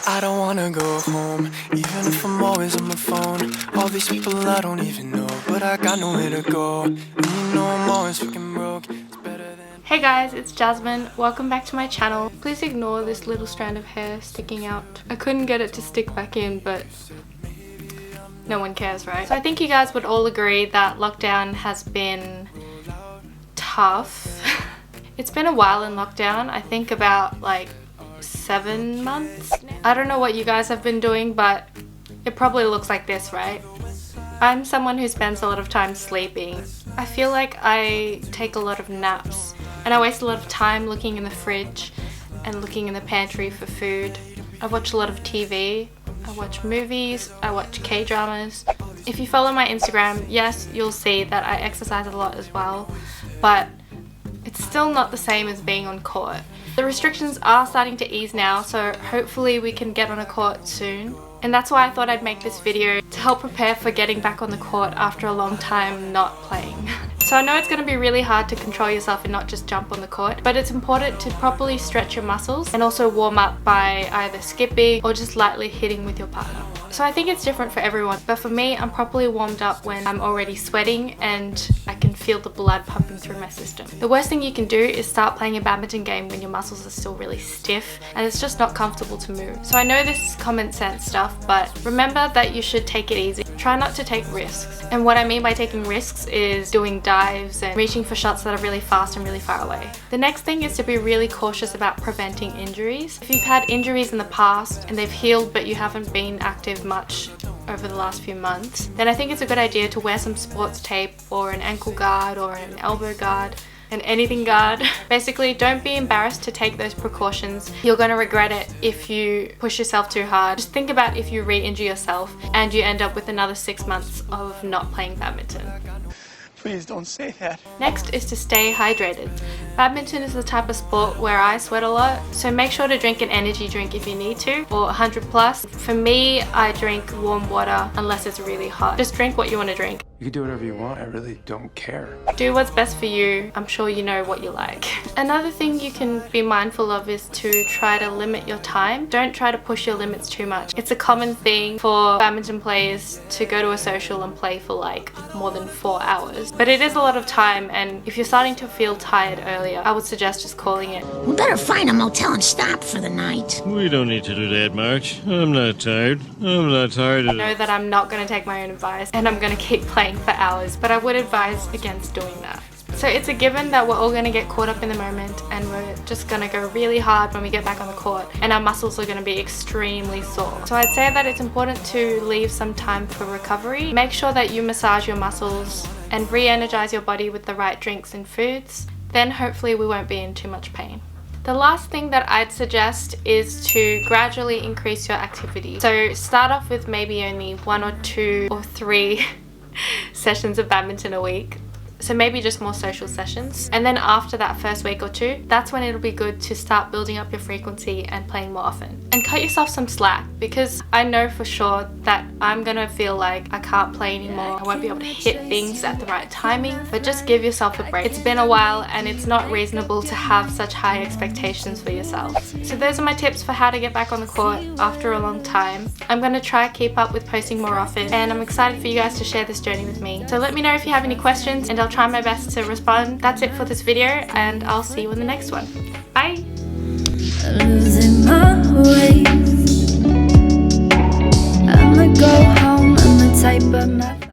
I don't wanna go home, even if I'm always on my phone. All these people I don't even know, but I got nowhere to go. And you know I'm always fucking broke. It's better than... Hey guys, it's Jasmine. Welcome back to my channel. Please ignore this little strand of hair sticking out. I couldn't get it to stick back in, but no one cares, right? So I think you guys would all agree that lockdown has been tough. It's been a while in lockdown. I think about like 7 months now. I don't know what you guys have been doing, but it probably looks like this, right? I'm someone who spends a lot of time sleeping. I feel like I take a lot of naps and I waste a lot of time looking in the fridge and looking in the pantry for food. I watch a lot of TV, I watch movies, I watch K-dramas. If you follow my Instagram, yes, you'll see that I exercise a lot as well, but it's still not the same as being on court. The restrictions are starting to ease now, so hopefully we can get on a court soon. And that's why I thought I'd make this video to help prepare for getting back on the court after a long time not playing. So I know it's going to be really hard to control yourself and not just jump on the court, but it's important to properly stretch your muscles and also warm up by either skipping or just lightly hitting with your partner. So I think it's different for everyone, but for me, I'm properly warmed up when I'm already sweating and I can feel the blood pumping through my system. The worst thing you can do is start playing a badminton game when your muscles are still really stiff and it's just not comfortable to move. So I know this is common sense stuff, but remember that you should take it easy. Try not to take risks. And what I mean by taking risks is doing dives and reaching for shots that are really fast and really far away. The next thing is to be really cautious about preventing injuries. If you've had injuries in the past and they've healed but you haven't been active much over the last few months, then I think it's a good idea to wear some sports tape or an ankle guard or an elbow guard, an anything guard. Basically, don't be embarrassed to take those precautions. You're going to regret it if you push yourself too hard. Just think about if you re-injure yourself and you end up with another 6 months of not playing badminton. Please don't say that. Next is to stay hydrated. Badminton is the type of sport where I sweat a lot, so make sure to drink an energy drink if you need to, or 100 plus. For me, I drink warm water unless it's really hot. Just drink what you want to drink. You can do whatever you want, I really don't care. Do what's best for you. I'm sure you know what you like. Another thing you can be mindful of is to try to limit your time. Don't try to push your limits too much. It's a common thing for badminton players to go to a social and play for like more than 4 hours. But it is a lot of time, and if you're starting to feel tired earlier, I would suggest just calling it. We better find a motel and stop for the night. We don't need to do that much. I'm not tired. I'm not tired I know that I'm not going to take my own advice and I'm going to keep playing for hours, but I would advise against doing that. So it's a given that we're all going to get caught up in the moment and we're just going to go really hard when we get back on the court and our muscles are going to be extremely sore. So I'd say that it's important to leave some time for recovery. Make sure that you massage your muscles and re-energize your body with the right drinks and foods. Then hopefully we won't be in too much pain. The last thing that I'd suggest is to gradually increase your activity. So start off with maybe only 1 or 2 or 3 sessions of badminton a week. So maybe just more social sessions. And then after that first week or 2, that's when it'll be good to start building up your frequency and playing more often. And cut yourself some slack, because I know for sure that I'm gonna feel like I can't play anymore. I won't be able to hit things at the right timing, but just give yourself a break. It's been a while and it's not reasonable to have such high expectations for yourself. So those are my tips for how to get back on the court after a long time. I'm gonna try to keep up with posting more often, and I'm excited for you guys to share this journey with me. So let me know if you have any questions and I'll try my best to respond. That's it for this video, and I'll see you in the next one. Bye! Losing my way. I'ma go home, I'm the type of